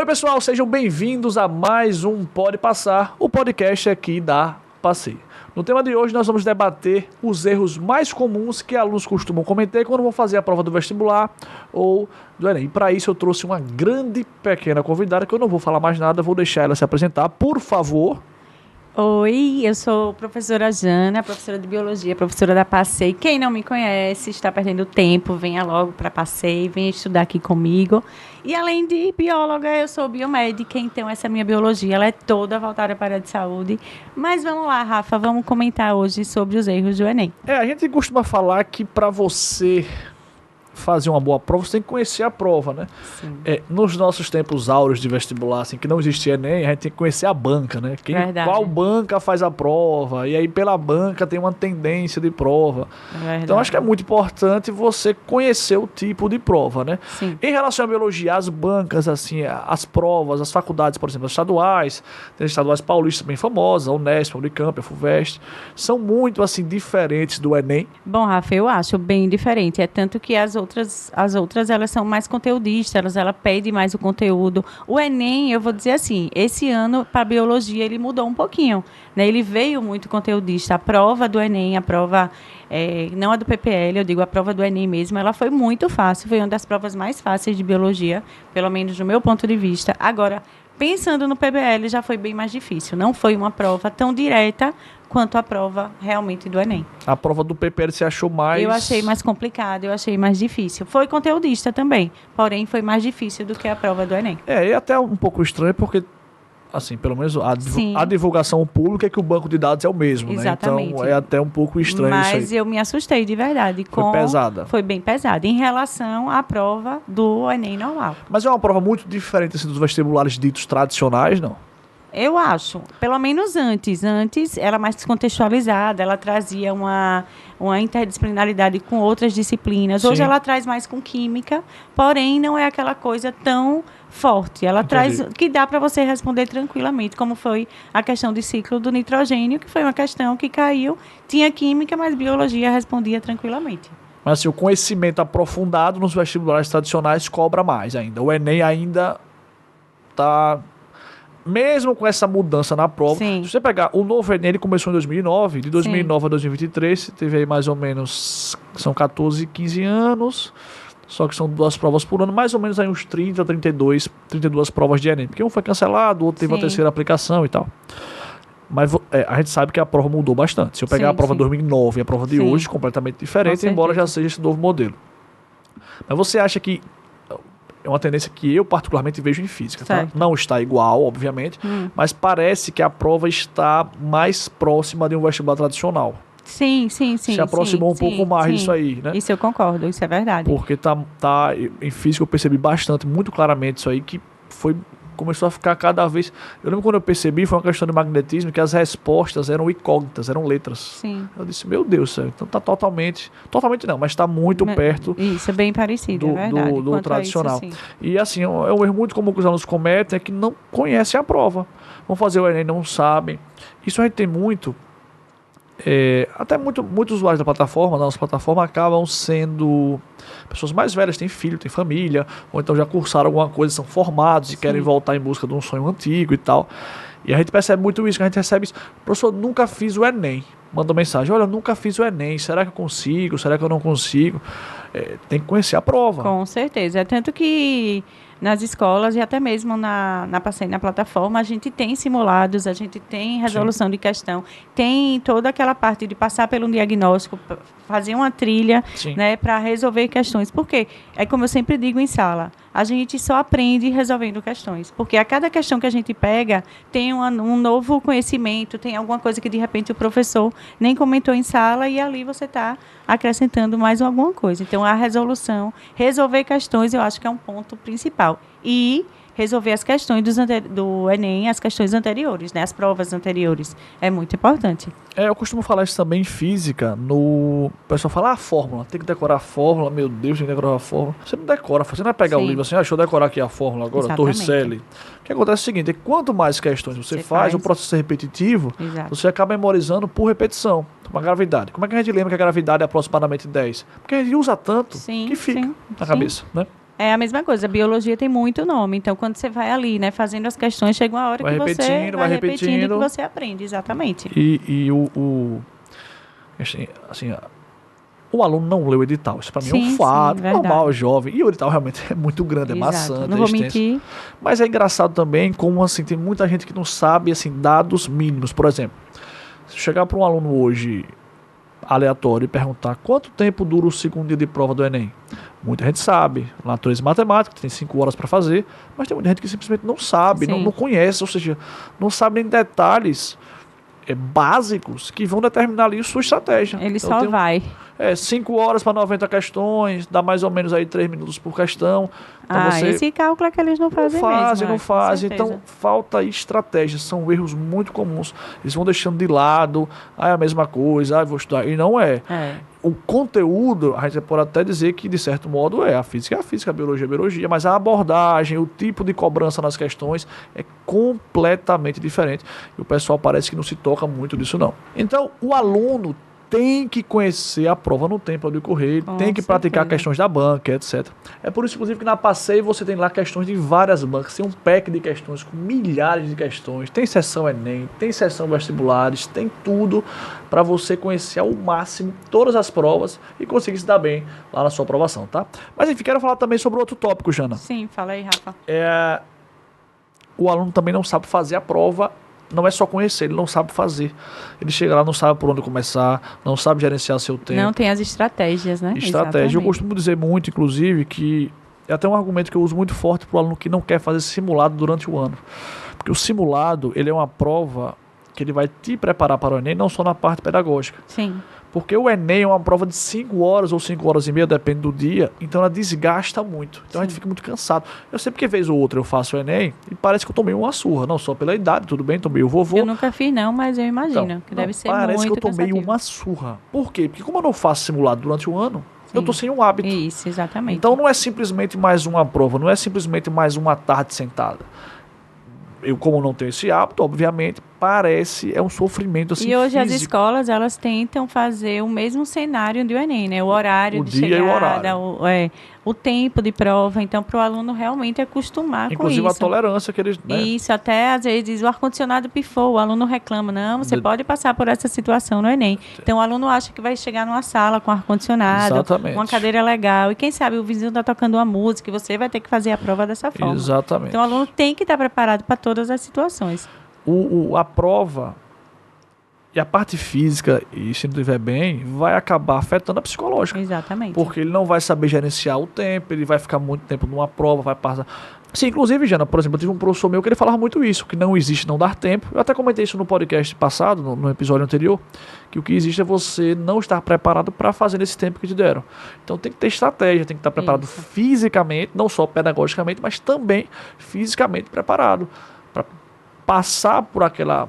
Oi, pessoal, sejam bem-vindos a mais um Pode Passar, o podcast aqui da Passei. No tema de hoje, nós vamos debater os erros mais comuns que alunos costumam cometer quando vão fazer a prova do vestibular ou do Enem. E para isso, eu trouxe uma grande pequena convidada, que eu não vou falar mais nada, vou deixar ela se apresentar, por favor. Oi, eu sou professora Jana, professora de Biologia, professora da Passei. Quem não me conhece, está perdendo tempo, venha logo para Passei, venha estudar aqui comigo. E além de bióloga, eu sou biomédica, então essa minha biologia ela é toda voltada para a área de saúde. Mas vamos lá, Rafa, vamos comentar hoje sobre os erros do Enem. A gente costuma falar que para você fazer uma boa prova, você tem que conhecer a prova, né? Sim. Nos nossos tempos áureos de vestibular, assim, que não existia Enem, a gente tem que conhecer a banca, né? Qual banca faz a prova, e aí pela banca tem uma tendência de prova. Então acho que é muito importante você conhecer o tipo de prova, né? Sim. Em relação à biologia, as bancas, assim, as provas, as faculdades, por exemplo, as estaduais, tem as estaduais paulistas bem famosas, a Unesp, a Unicamp, a FUVEST, são muito, assim, diferentes do Enem. Bom, Rafa, eu acho bem diferente. É tanto que as outras elas são mais conteudistas, ela pede mais o conteúdo. O Enem, eu vou dizer assim, esse ano para biologia ele mudou um pouquinho, né? Ele veio muito conteudista. A prova do Enem, a prova não a do PPL, eu digo a prova do Enem mesmo, ela foi muito fácil, foi uma das provas mais fáceis de biologia, pelo menos do meu ponto de vista. Agora, pensando no PBL, já foi bem mais difícil. Não foi uma prova tão direta quanto a prova realmente do Enem. A prova do PPL você achou mais... Eu achei mais complicada, eu achei mais difícil. Foi conteudista também, porém foi mais difícil do que a prova do Enem. E até um pouco estranho, porque, assim, pelo menos a divulgação pública é que o banco de dados é o mesmo, Exatamente. Né? Então é até um pouco estranho isso aí. Mas eu me assustei de verdade. Foi pesada. Foi bem pesada, em relação à prova do Enem normal. Mas é uma prova muito diferente assim, dos vestibulares ditos tradicionais, não? Eu acho, pelo menos antes era mais descontextualizada, ela trazia uma interdisciplinaridade com outras disciplinas. Hoje ela traz mais com química, porém não é aquela coisa tão forte. Ela traz que dá para você responder tranquilamente, como foi a questão de ciclo do nitrogênio, que foi uma questão que caiu, tinha química, mas biologia respondia tranquilamente. Mas assim, o conhecimento aprofundado nos vestibulares tradicionais cobra mais ainda. O Enem ainda está... Mesmo com essa mudança na prova, se você pegar o novo Enem, ele começou em 2009, de 2009 a 2023, teve aí mais ou menos, são 14, 15 anos, só que são 2 provas por ano, mais ou menos aí uns 32 provas de Enem, porque um foi cancelado, o outro teve uma terceira aplicação e tal. Mas a gente sabe que a prova mudou bastante. Se eu pegar a prova de 2009 e a prova de hoje, completamente diferente, embora já seja esse novo modelo. Mas você acha que é uma tendência que eu particularmente vejo em física, tá? Não está igual, obviamente, mas parece que a prova está mais próxima de um vestibular tradicional. Sim. Se aproximou um pouco mais disso aí, né? Isso eu concordo, isso é verdade. Porque em física eu percebi bastante, muito claramente isso aí, que começou a ficar cada vez... Eu lembro quando eu percebi, foi uma questão de magnetismo, que as respostas eram incógnitas, eram letras. Sim. Eu disse, meu Deus, então está totalmente não, mas está muito perto... Isso, é bem parecido, é verdade. Do tradicional. Isso, e assim, é um erro muito comum que os alunos cometem, é que não conhecem a prova. Vão fazer o Enem, não sabem. Isso a gente tem muito... até muitos usuários da nossa plataforma acabam sendo pessoas mais velhas, têm filho, têm família, ou então já cursaram alguma coisa, são formados e querem voltar em busca de um sonho antigo e tal. E a gente percebe muito isso, que a gente recebe isso. Professor, nunca fiz o Enem. Manda mensagem, olha, eu nunca fiz o Enem, será que eu consigo? Será que eu não consigo? Tem que conhecer a prova. Com certeza, é tanto que nas escolas e até mesmo na Passei na plataforma, a gente tem simulados, a gente tem resolução de questão, tem toda aquela parte de passar pelo diagnóstico, fazer uma trilha, né, para resolver questões. Por quê? É como eu sempre digo em sala, a gente só aprende resolvendo questões, porque a cada questão que a gente pega tem um novo conhecimento, tem alguma coisa que de repente o professor nem comentou em sala e ali você está acrescentando mais alguma coisa. Então, a resolução, resolver questões, eu acho que é um ponto principal. E resolver as questões do Enem, as questões anteriores, né? As provas anteriores. É muito importante. Eu costumo falar isso também em física. O pessoal fala, a fórmula, tem que decorar a fórmula, meu Deus, tem que decorar a fórmula. Você não decora, você não vai pegar o livro assim, deixa eu decorar aqui a fórmula agora, Torricelli. O que acontece é o seguinte, quanto mais questões você faz, o processo é repetitivo, você acaba memorizando por repetição. Uma gravidade. Como é que a gente lembra que a gravidade é aproximadamente 10? Porque a gente usa tanto que fica na cabeça, né? É a mesma coisa, a biologia tem muito nome, então quando você vai ali, né, fazendo as questões, chega uma hora que você vai repetindo que você aprende, exatamente. E assim, o aluno não lê o edital, isso para mim é um fato normal, jovem, e o edital realmente é muito grande, é maçante, não vou mentir. Mas é engraçado também como, assim, tem muita gente que não sabe, assim, dados mínimos. Por exemplo, se chegar para um aluno hoje aleatório e perguntar quanto tempo dura o segundo dia de prova do Enem. Muita gente sabe, natureza e matemática, tem 5 horas para fazer, mas tem muita gente que simplesmente não sabe, não conhece, ou seja, não sabe nem detalhes básicos que vão determinar ali a sua estratégia. Ele então, só vai. 5 horas para 90 questões, dá mais ou menos aí 3 minutos por questão. Então esse cálculo é que eles não fazem mesmo. Não fazem. Então, falta estratégia. São erros muito comuns. Eles vão deixando de lado. É a mesma coisa. Vou estudar. E não é. O conteúdo, a gente pode até dizer que, de certo modo, a física é a física, a biologia é a biologia, mas a abordagem, o tipo de cobrança nas questões é completamente diferente. E o pessoal parece que não se toca muito disso, não. Então, o aluno tem que conhecer a prova no tempo de correr, tem que praticar questões da banca, etc. É por isso, inclusive, que na Passeio você tem lá questões de várias bancas, tem um pack de questões com milhares de questões, tem seção Enem, tem seção vestibulares, tem tudo para você conhecer ao máximo todas as provas e conseguir se dar bem lá na sua aprovação, tá? Mas enfim, quero falar também sobre outro tópico, Jana. Sim, fala aí, Rafa. O aluno também não sabe fazer a prova. Não é só conhecer, ele não sabe fazer. Ele chega lá, não sabe por onde começar, não sabe gerenciar seu tempo. Não tem as estratégias, né? Estratégia. Eu costumo dizer muito, inclusive, que é até um argumento que eu uso muito forte para o aluno que não quer fazer simulado durante o ano. Porque o simulado, ele é uma prova que ele vai te preparar para o Enem, não só na parte pedagógica. Sim. Porque o Enem é uma prova de 5 horas ou 5 horas e meia, depende do dia, então ela desgasta muito. Então a gente fica muito cansado. Eu sempre que vez ou outra eu faço o Enem e parece que eu tomei uma surra, não só pela idade, tudo bem, tomei o vovô. Eu nunca fiz não, mas eu imagino que deve ser muito parece que eu tomei cansativo. uma surra. Por quê? Porque como eu não faço simulado durante o ano, eu tô sem um hábito. Isso, exatamente. Então não é simplesmente mais uma prova, não é simplesmente mais uma tarde sentada. Eu, como não tenho esse hábito, obviamente, é um sofrimento assim. E hoje físico. As escolas, elas tentam fazer o mesmo cenário do Enem, né? O horário de chegada, e o horário. O tempo de prova. Então, para o aluno realmente acostumar com isso. Inclusive a tolerância que eles... Né? Isso, até às vezes o ar-condicionado pifou, o aluno reclama. Não, você pode passar por essa situação no Enem. Então, o aluno acha que vai chegar numa sala com ar-condicionado, uma cadeira legal. E quem sabe o vizinho está tocando uma música e você vai ter que fazer a prova dessa forma. Exatamente. Então, o aluno tem que estar preparado para todas as situações. A prova e a parte física, e se não estiver bem, vai acabar afetando a psicológica. Exatamente. Porque ele não vai saber gerenciar o tempo, ele vai ficar muito tempo numa prova, vai passar... Sim, inclusive, Jana, por exemplo, eu tive um professor meu que ele falava muito isso, que não existe não dar tempo. Eu até comentei isso no podcast passado, no episódio anterior, que o que existe é você não estar preparado para fazer nesse tempo que te deram. Então tem que ter estratégia, tem que estar preparado fisicamente, não só pedagogicamente, mas também fisicamente preparado para passar por aquela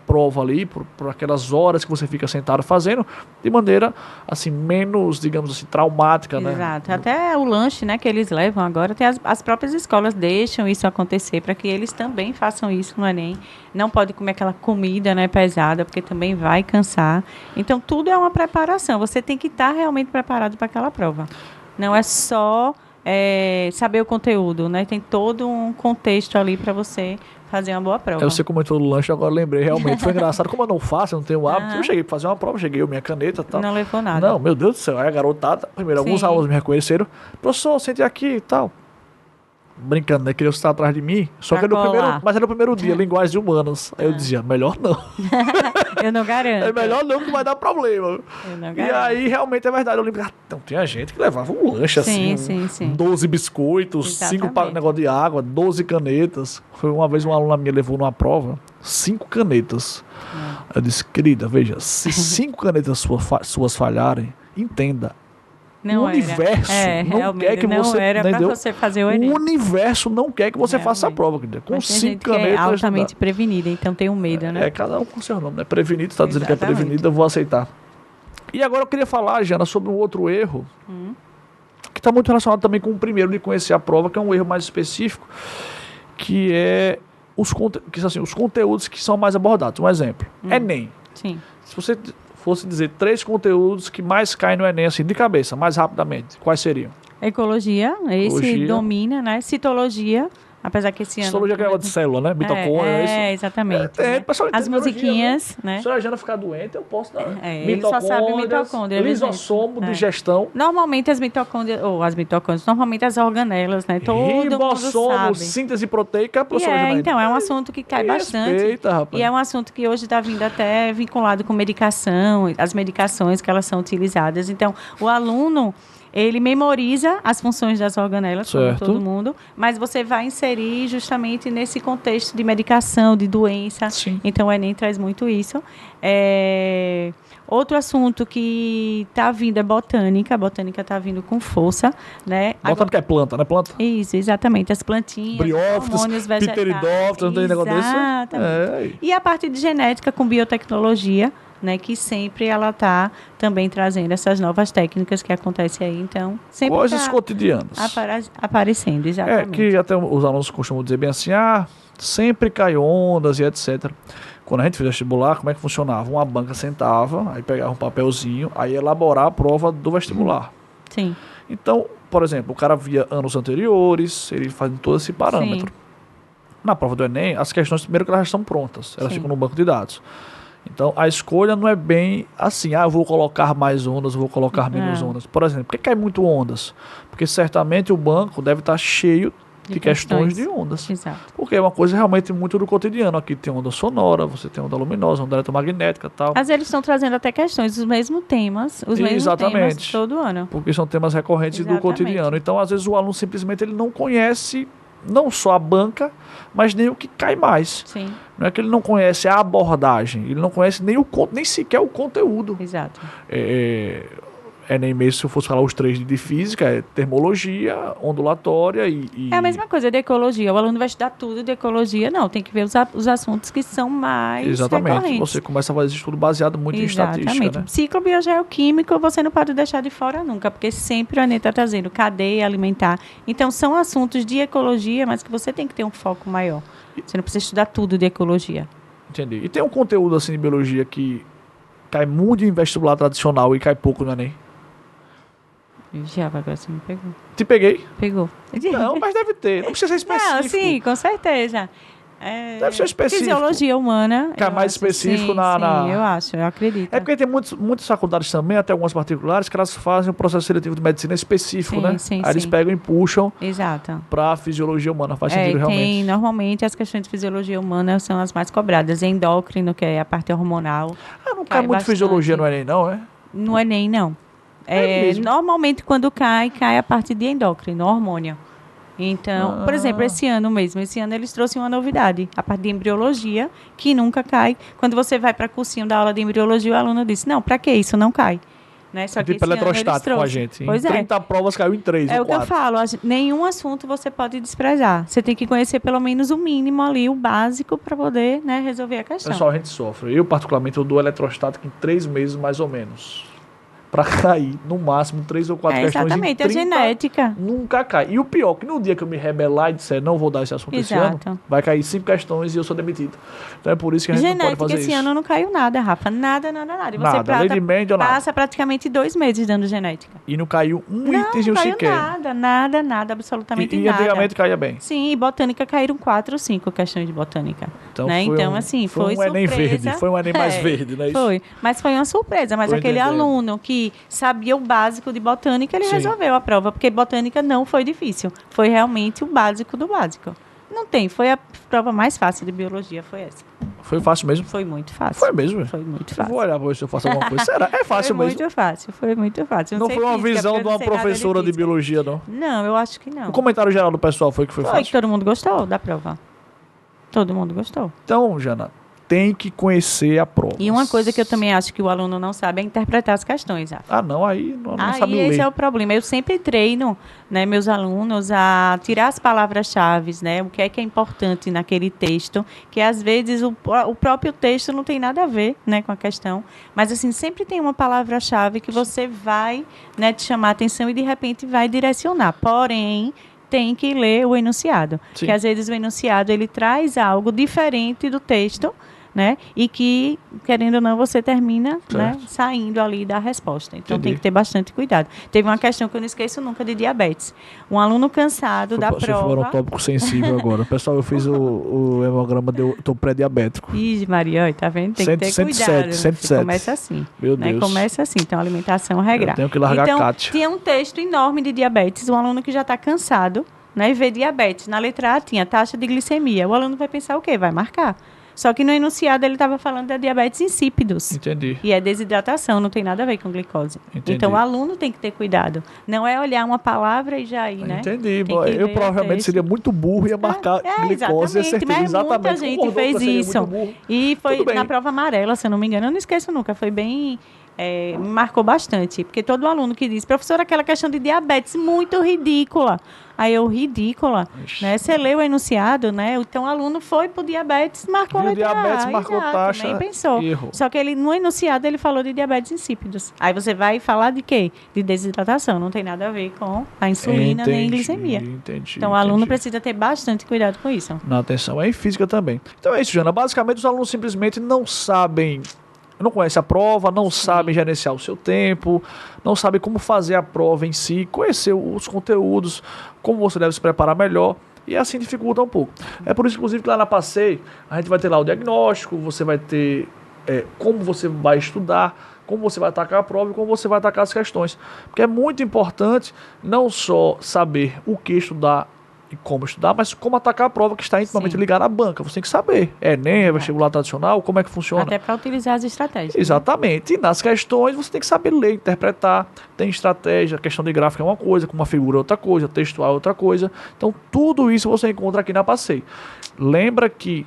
prova ali, por aquelas horas que você fica sentado fazendo, de maneira, assim, menos, digamos assim, traumática, né? Exato. Até o lanche, né, que eles levam agora, as próprias escolas deixam isso acontecer para que eles também façam isso no Enem. Não pode comer aquela comida, né, pesada, porque também vai cansar. Então, tudo é uma preparação. Você tem que estar realmente preparado para aquela prova. Não é só saber o conteúdo, né? Tem todo um contexto ali para você fazer uma boa prova. Você comentou do lanche, agora lembrei, realmente foi engraçado. Como eu não faço, eu não tenho hábito, eu cheguei para fazer uma prova, cheguei minha caneta e tal. Não levou nada. Não, meu Deus do céu, aí a garotada, primeiro, alguns alunos me reconheceram, professor, sente aqui e tal. Brincando, né? Queria estar atrás de mim. Só que era o primeiro dia, linguagem de humanas. Aí eu dizia, melhor não. Eu não garanto. É melhor não, que vai dar problema. Eu não garanto. E aí, realmente, é verdade. Eu lembro que então, tinha gente que levava um lanche assim. Sim. 12 biscoitos, 5 negócios de água, 12 canetas. Foi uma vez uma aluna minha levou numa prova 5 canetas. Eu disse, querida, veja, se 5 canetas suas falharem, entenda. Não o universo não quer que você... Não era para você fazer o Enem. O universo não quer que você faça a prova, querida. Com 5 canetas... É altamente prevenida, então tem um medo, né? Cada um com seu nome, né? Prevenido, está dizendo que é prevenido, eu vou aceitar. E agora eu queria falar, Jana, sobre um outro erro, que está muito relacionado também com o primeiro de conhecer a prova, que é um erro mais específico, que é os conteúdos que são mais abordados. Um exemplo, Enem. Sim. Se você fosse dizer 3 conteúdos que mais caem no Enem, assim, de cabeça, mais rapidamente, quais seriam? Ecologia, esse domina, né? Citologia, apesar que esse ano... Citologia que é de célula, né? Mitocôndria, é isso? Exatamente. As musiquinhas, né? Se a Jana ficar doente, eu posso dar. Ele só sabe mitocôndria. Lisossomo, digestão. Normalmente as mitocôndrias, normalmente as organelas, né? Todo mundo sabe. Síntese proteica, professora Janaína. Então, é um assunto que cai bastante. Respeita, rapaz. E é um assunto que hoje está vindo até vinculado com medicação, as medicações que elas são utilizadas. Então, o aluno... Ele memoriza as funções das organelas, certo, como todo mundo, mas você vai inserir justamente nesse contexto de medicação, de doença. Sim. Então, o Enem traz muito isso. Outro assunto que está vindo é botânica. A botânica está vindo com força, né? Botânica é planta, né? Planta? Isso, exatamente. As plantinhas, hormônios vegetais. Pteridófitos, não tem negócio desse? Exatamente. E a parte de genética com biotecnologia, né, que sempre ela está também trazendo essas novas técnicas que acontecem aí, então sempre coisas cotidianas aparecendo, exatamente. Que até os alunos costumam dizer bem assim, sempre cai ondas e etc. Quando a gente fez vestibular, como é que funcionava? Uma banca sentava, aí pegava um papelzinho, aí ia elaborar a prova do vestibular. Sim. Então, por exemplo, o cara via anos anteriores, ele faz todo esse parâmetro. Sim. Na prova do Enem, as questões, primeiro que elas já estão prontas, elas ficam no banco de dados. Então, a escolha não é bem assim, eu vou colocar mais ondas, vou colocar menos ondas. Por exemplo, por que cai muito ondas? Porque certamente o banco deve estar cheio de questões de ondas. Exato. Porque é uma coisa realmente muito do cotidiano. Aqui tem onda sonora, você tem onda luminosa, onda eletromagnética e tal. Mas eles estão trazendo até questões dos mesmos temas, temas todo ano. Porque são temas recorrentes do cotidiano. Então, às vezes, o aluno simplesmente ele não conhece não só a banca, mas nem o que cai mais. Sim. Não é que ele não conhece a abordagem, ele não conhece nem sequer o conteúdo. Exato. Nem mesmo se eu fosse falar os 3 de física, é termologia, ondulatória e... É a mesma coisa de ecologia. O aluno vai estudar tudo de ecologia. Não, tem que ver os assuntos que são mais recorrentes. Você começa a fazer estudo baseado muito em estatística, né? Ciclo biogeoquímico você não pode deixar de fora nunca, porque sempre o Enem está trazendo cadeia alimentar. Então, são assuntos de ecologia, mas que você tem que ter um foco maior. Você não precisa estudar tudo de ecologia. Entendi. E tem um conteúdo assim de biologia que cai muito em vestibular tradicional e cai pouco no Enem? Já, agora você me pegou. Te peguei? Pegou. Não, mas deve ter. Não precisa ser específico. Não, sim, com certeza. Deve ser específico. Fisiologia humana. Que é mais específico Sim, eu acredito. É porque tem muitas faculdades também, até algumas particulares, que elas fazem um processo seletivo de medicina específico, né? Aí eles pegam e puxam para fisiologia humana. Faz sentido realmente. Normalmente as questões de fisiologia humana são as mais cobradas. Endócrino, que é a parte hormonal. Não cai muito fisiologia no Enem, não, é? No Enem, não. Normalmente, quando cai a parte de endócrino, hormônio. Então, por exemplo, esse ano eles trouxeram uma novidade, a parte de embriologia, que nunca cai. Quando você vai para cursinho da aula de embriologia, o aluno disse, não, para que isso? Não cai. Né? Só que eletrostático com a gente. Em 30 provas caiu em 3 ou 4. É o que eu falo, nenhum assunto você pode desprezar. Você tem que conhecer pelo menos o mínimo ali, o básico, para poder, né, resolver a questão. Pessoal, a gente sofre. Eu, particularmente, eu dou eletrostático em 3 meses, mais ou menos. Para cair, no máximo, 3 ou 4 questões. Exatamente, a genética. Nunca cai. E o pior, que no dia que eu me rebelar e disser não vou dar esse assunto esse ano, vai cair 5 questões e eu sou demitido. Então é por isso que a gente não pode fazer isso. Genética esse ano não caiu nada, Rafa. Nada. E você passa praticamente 2 meses dando genética. E não caiu itemzinho sequer. Nada, absolutamente nada. E antigamente caía bem. Sim, e botânica caíram 4 ou 5 questões de botânica. Então, né? Foi um Enem verde, foi um Enem mais verde, né? Foi, mas foi uma surpresa. Mas aquele aluno que sabia o básico de botânica, ele resolveu a prova, porque botânica não foi difícil. Foi realmente o básico do básico. Não tem, foi a prova mais fácil de biologia, foi essa. Foi fácil mesmo? Foi muito fácil. Foi mesmo? Foi muito fácil. Eu vou olhar pra ver se eu faço alguma coisa. Será? É fácil mesmo? Foi muito fácil. Não foi uma visão de uma professora de biologia, não? Não, eu acho que não. O comentário geral do pessoal foi que foi fácil? Foi que todo mundo gostou da prova. Todo mundo gostou. Então, Jana, tem que conhecer a prova. E uma coisa que eu também acho que o aluno não sabe é interpretar as questões. Não, aí não sabe ler. Esse é o problema. Eu sempre treino, né, meus alunos a tirar as palavras-chave, né, o que é importante naquele texto, que às vezes o próprio texto não tem nada a ver, né, com a questão, mas assim, sempre tem uma palavra-chave que você vai, né, te chamar a atenção e de repente vai direcionar. Porém, tem que ler o enunciado. Porque às vezes o enunciado ele traz algo diferente do texto, né? E que, querendo ou não, você termina, né, saindo ali da resposta. Então, tem que ter bastante cuidado. Teve uma questão que eu não esqueço nunca de diabetes. Um aluno cansado da prova... Você foi um tópico sensível agora. Pessoal, eu fiz o hemograma, tô pré-diabético. Ih, Maria, tá vendo? Tem que ter 107, cuidado. 107. Começa assim. Meu né? Deus. Começa assim, então alimentação regrar. Eu tenho que largar então, a Kátia. Tinha um texto enorme de diabetes, um aluno que já está cansado, né? E vê diabetes. Na letra A tinha taxa de glicemia. O aluno vai pensar o quê? Vai marcar. Só que no enunciado ele estava falando da diabetes insípidos. Entendi. E é desidratação, não tem nada a ver com glicose. Entendi. Então o aluno tem que ter cuidado. Não é olhar uma palavra e já ir, né? Entendi. Eu provavelmente seria muito burro e ia marcar glicose, exatamente. certeza. Mas exatamente. muita gente fez isso. E foi na prova amarela, se eu não me engano. Eu não esqueço nunca. Foi bem... me marcou bastante. Porque todo aluno que diz, professor, aquela questão de diabetes muito ridícula. Aí eu, ridícula, né? Você leu o enunciado, né? Então o aluno foi pro diabetes, marcou a letra diabetes, A. marcou taxa, nem pensou. Erro. Só que ele, no enunciado, ele falou de diabetes insípidos. Aí você vai falar de quê? De desidratação. Não tem nada a ver com a insulina nem glicemia. Então o aluno precisa ter bastante cuidado com isso. Na atenção, é em física também. Então é isso, Jana. Basicamente, os alunos simplesmente não sabem... Não conhecem a prova, não sabem gerenciar o seu tempo, não sabem como fazer a prova em si, conhecer os conteúdos, como você deve se preparar melhor, e assim dificulta um pouco. É por isso, inclusive, que lá na PASSEI, a gente vai ter lá o diagnóstico, você vai ter como você vai estudar, como você vai atacar a prova e como você vai atacar as questões. Porque é muito importante não só saber o que estudar e como estudar, mas como atacar a prova que está intimamente ligada à banca. Você tem que saber. Enem, vestibular tradicional, como é que funciona. Até para utilizar as estratégias. Exatamente. Né? E nas questões você tem que saber ler, interpretar. Tem estratégia, a questão de gráfica é uma coisa, com uma figura é outra coisa, textual é outra coisa. Então tudo isso você encontra aqui na PASSEI. Lembra que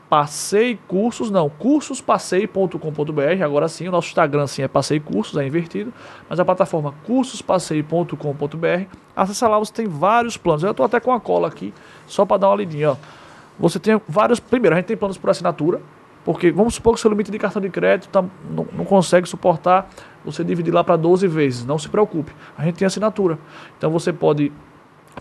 PASSEI Cursos, não, cursospassei.com.br, agora sim, o nosso Instagram sim é PASSEI Cursos, é invertido, mas a plataforma cursospassei.com.br, acessa lá, você tem vários planos. Eu estou até com a cola aqui, só para dar uma lidinha, ó. Você tem vários, primeiro, a gente tem planos por assinatura, porque vamos supor que o seu limite de cartão de crédito não consegue suportar você dividir lá para 12 vezes, não se preocupe, a gente tem assinatura, então você pode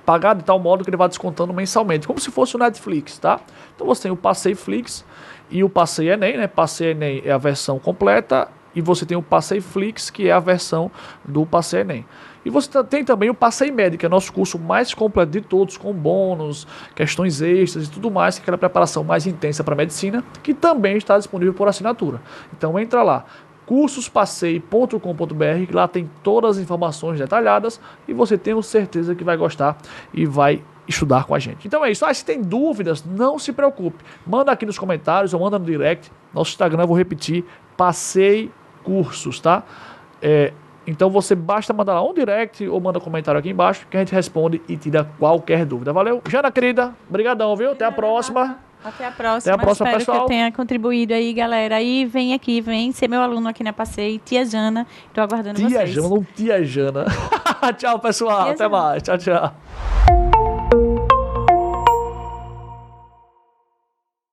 pagar de tal modo que ele vai descontando mensalmente, como se fosse o Netflix, tá? Então você tem o PASSEI Flix e o PASSEI Enem, né? PASSEI Enem é a versão completa e você tem o PASSEI Flix, que é a versão do PASSEI Enem. E você tem também o PASSEI Med, que é nosso curso mais completo de todos, com bônus, questões extras e tudo mais, que é aquela preparação mais intensa para medicina, que também está disponível por assinatura. Então entra lá, cursospassei.com.br, que lá tem todas as informações detalhadas e você tem certeza que vai gostar e vai estudar com a gente. Então é isso. Se tem dúvidas, não se preocupe. Manda aqui nos comentários ou manda no direct. Nosso Instagram, eu vou repetir, PASSEI Cursos, tá? Então você basta mandar lá um direct ou manda um comentário aqui embaixo que a gente responde e tira qualquer dúvida. Valeu? Jana, querida, brigadão, viu? Até a próxima. Até a próxima. Até a próxima, espero pessoal. Que eu tenha contribuído aí, galera. E vem aqui, vem ser meu aluno aqui na PASSEI. Tia Jana, tô aguardando vocês. Tia Jana, não Tia Jana. Tchau, pessoal. Tia Até Jana. Mais. Tchau, tchau.